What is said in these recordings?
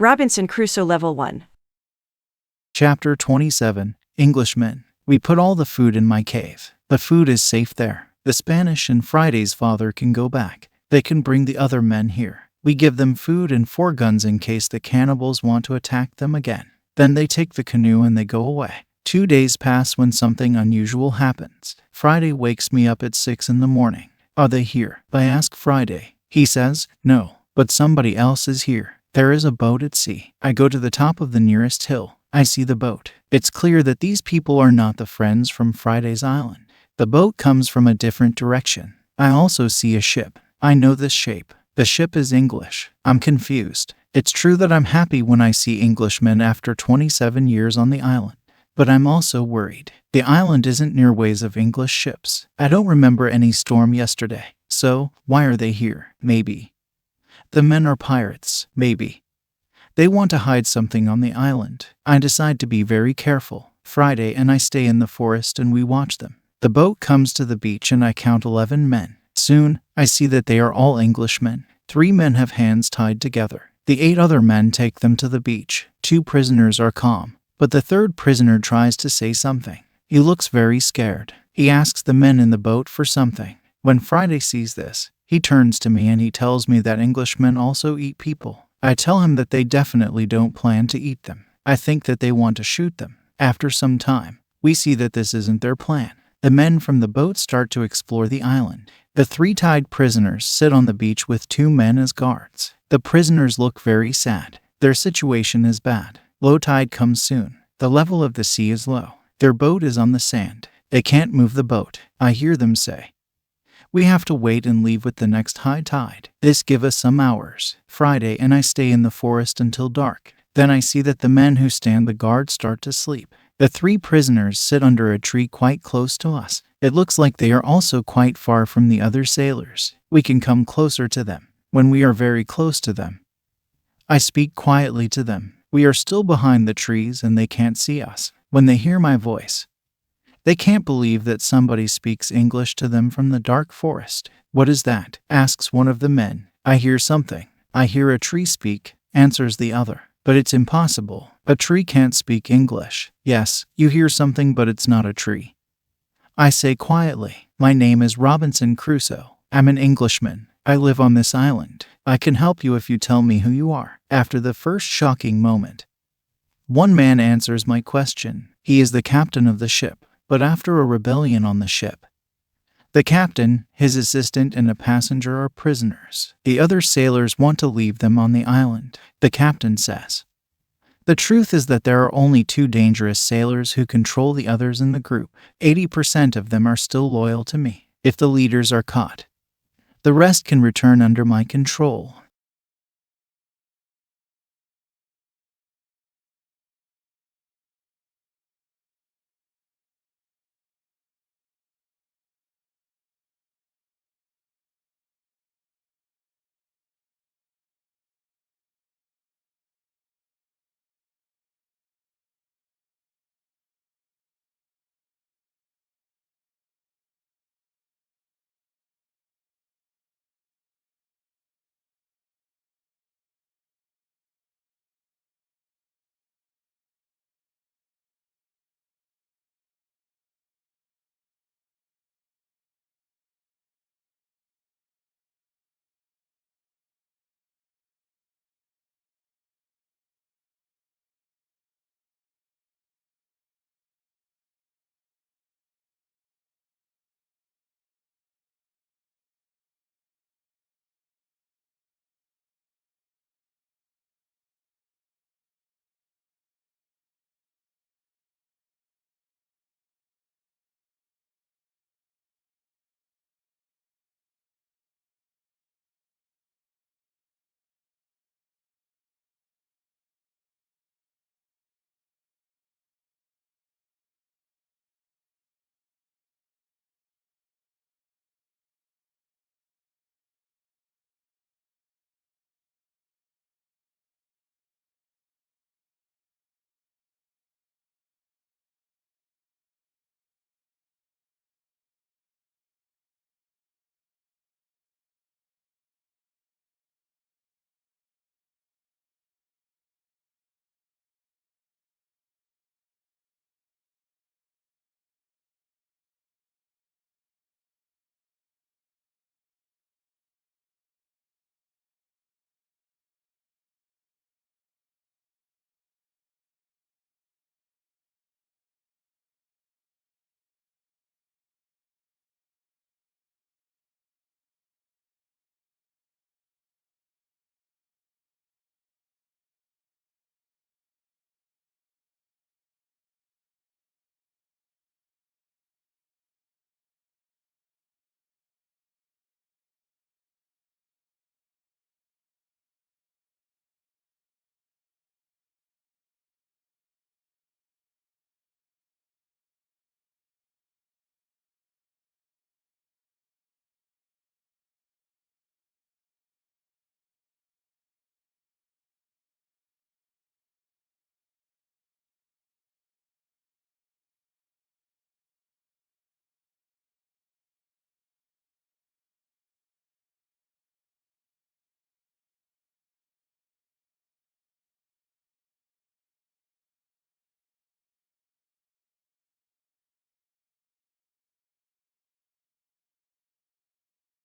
Robinson Crusoe Level 1. Chapter 27. Englishmen. We put all the food in my cave. The food is safe there. The Spanish and Friday's father can go back. They can bring the other men here. We give them food and 4 guns in case the cannibals want to attack them again. Then they take the canoe and they go away. 2 days pass when something unusual happens. Friday wakes me up at 6 in the morning. Are they here? I ask Friday. He says, no, but somebody else is here. There is a boat at sea. I go to the top of the nearest hill. I see the boat. It's clear that these people are not the friends from Friday's island. The boat comes from a different direction. I also see a ship. I know this shape. The ship is English. I'm confused. It's true that I'm happy when I see Englishmen after 27 years on the island. But I'm also worried. The island isn't near ways of English ships. I don't remember any storm yesterday. So, why are they here? Maybe the men are pirates. Maybe they want to hide something on the island. I decide to be very careful. Friday and I stay in the forest and we watch them. The boat comes to the beach and I count 11 men. Soon, I see that they are all Englishmen. 3 men have hands tied together. The 8 other men take them to the beach. 2 prisoners are calm, but the 3rd prisoner tries to say something. He looks very scared. He asks the men in the boat for something. When Friday sees this, he turns to me and he tells me that Englishmen also eat people. I tell him that they definitely don't plan to eat them. I think that they want to shoot them. After some time, we see that this isn't their plan. The men from the boat start to explore the island. The 3 tied prisoners sit on the beach with 2 men as guards. The prisoners look very sad. Their situation is bad. Low tide comes soon. The level of the sea is low. Their boat is on the sand. They can't move the boat. I hear them say, we have to wait and leave with the next high tide. This give us some hours. Friday and I stay in the forest until dark. Then I see that the men who stand the guard start to sleep. The 3 prisoners sit under a tree quite close to us. It looks like they are also quite far from the other sailors. We can come closer to them. When we are very close to them, I speak quietly to them. We are still behind the trees and they can't see us. When they hear my voice, they can't believe that somebody speaks English to them from the dark forest. What is that? Asks one of the men. I hear something. I hear a tree speak, answers the other. But it's impossible. A tree can't speak English. Yes, you hear something, but it's not a tree. I say quietly, my name is Robinson Crusoe. I'm an Englishman. I live on this island. I can help you if you tell me who you are. After the first shocking moment, one man answers my question. He is the captain of the ship. But after a rebellion on the ship, the captain, his assistant, and a passenger are prisoners. The other sailors want to leave them on the island. The captain says, the truth is that there are only 2 dangerous sailors who control the others in the group. 80% of them are still loyal to me. If the leaders are caught, the rest can return under my control.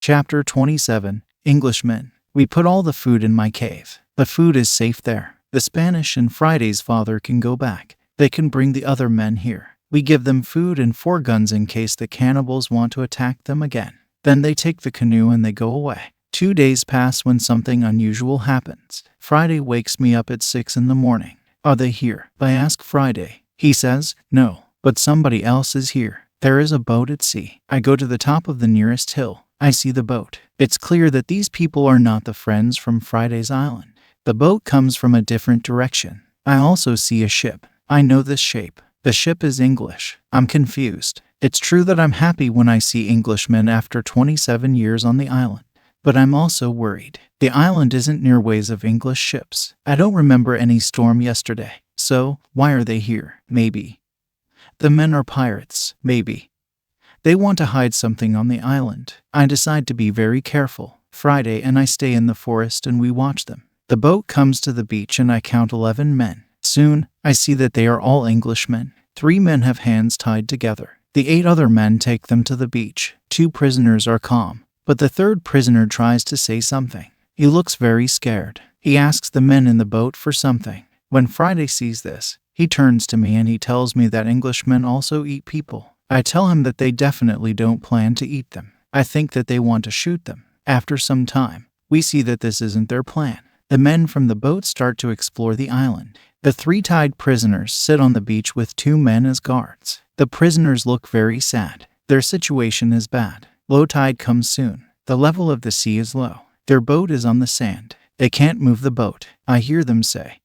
Chapter 27, Englishmen. We put all the food in my cave. The food is safe there. The Spanish and Friday's father can go back. They can bring the other men here. We give them food and 4 guns in case the cannibals want to attack them again. Then they take the canoe and they go away. 2 days pass when something unusual happens. Friday wakes me up at 6 in the morning. Are they here? I ask Friday. He says, no, but somebody else is here. There is a boat at sea. I go to the top of the nearest hill. I see the boat. It's clear that these people are not the friends from Friday's island. The boat comes from a different direction. I also see a ship. I know this shape. The ship is English. I'm confused. It's true that I'm happy when I see Englishmen after 27 years on the island. But I'm also worried. The island isn't near ways of English ships. I don't remember any storm yesterday. So, why are they here? Maybe the men are pirates. Maybe they want to hide something on the island. I decide to be very careful. Friday and I stay in the forest and we watch them. The boat comes to the beach and I count 11 men. Soon, I see that they are all Englishmen. 3 men have hands tied together. The 8 other men take them to the beach. 2 prisoners are calm, but the 3rd prisoner tries to say something. He looks very scared. He asks the men in the boat for something. When Friday sees this, he turns to me and he tells me that Englishmen also eat people. I tell him that they definitely don't plan to eat them. I think that they want to shoot them. After some time, we see that this isn't their plan. The men from the boat start to explore the island. The 3 tied prisoners sit on the beach with 2 men as guards. The prisoners look very sad. Their situation is bad. Low tide comes soon. The level of the sea is low. Their boat is on the sand. They can't move the boat. I hear them say,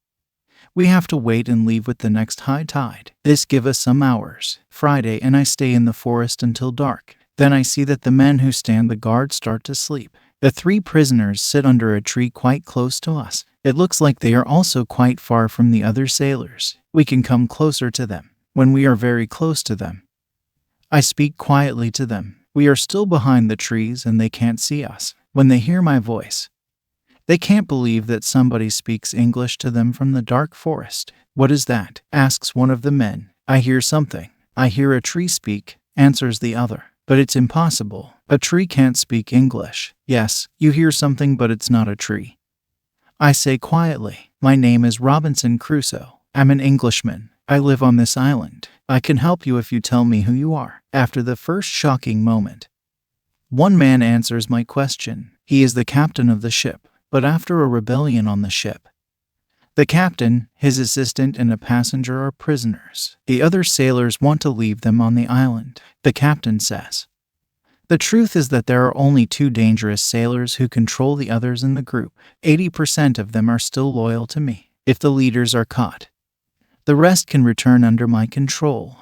we have to wait and leave with the next high tide. This give us some hours. Friday and I stay in the forest until dark. Then I see that the men who stand the guard start to sleep. The 3 prisoners sit under a tree quite close to us. It looks like they are also quite far from the other sailors. We can come closer to them. When we are very close to them, I speak quietly to them. We are still behind the trees and they can't see us. When they hear my voice, they can't believe that somebody speaks English to them from the dark forest. What is that? Asks one of the men. I hear something. I hear a tree speak, answers the other. But it's impossible. A tree can't speak English. Yes, you hear something, but it's not a tree. I say quietly, my name is Robinson Crusoe. I'm an Englishman. I live on this island. I can help you if you tell me who you are. After the first shocking moment, one man answers my question. He is the captain of the ship. But after a rebellion on the ship, the captain, his assistant, and a passenger are prisoners. The other sailors want to leave them on the island. The captain says, the truth is that there are only 2 dangerous sailors who control the others in the group. 80% of them are still loyal to me. If the leaders are caught, the rest can return under my control.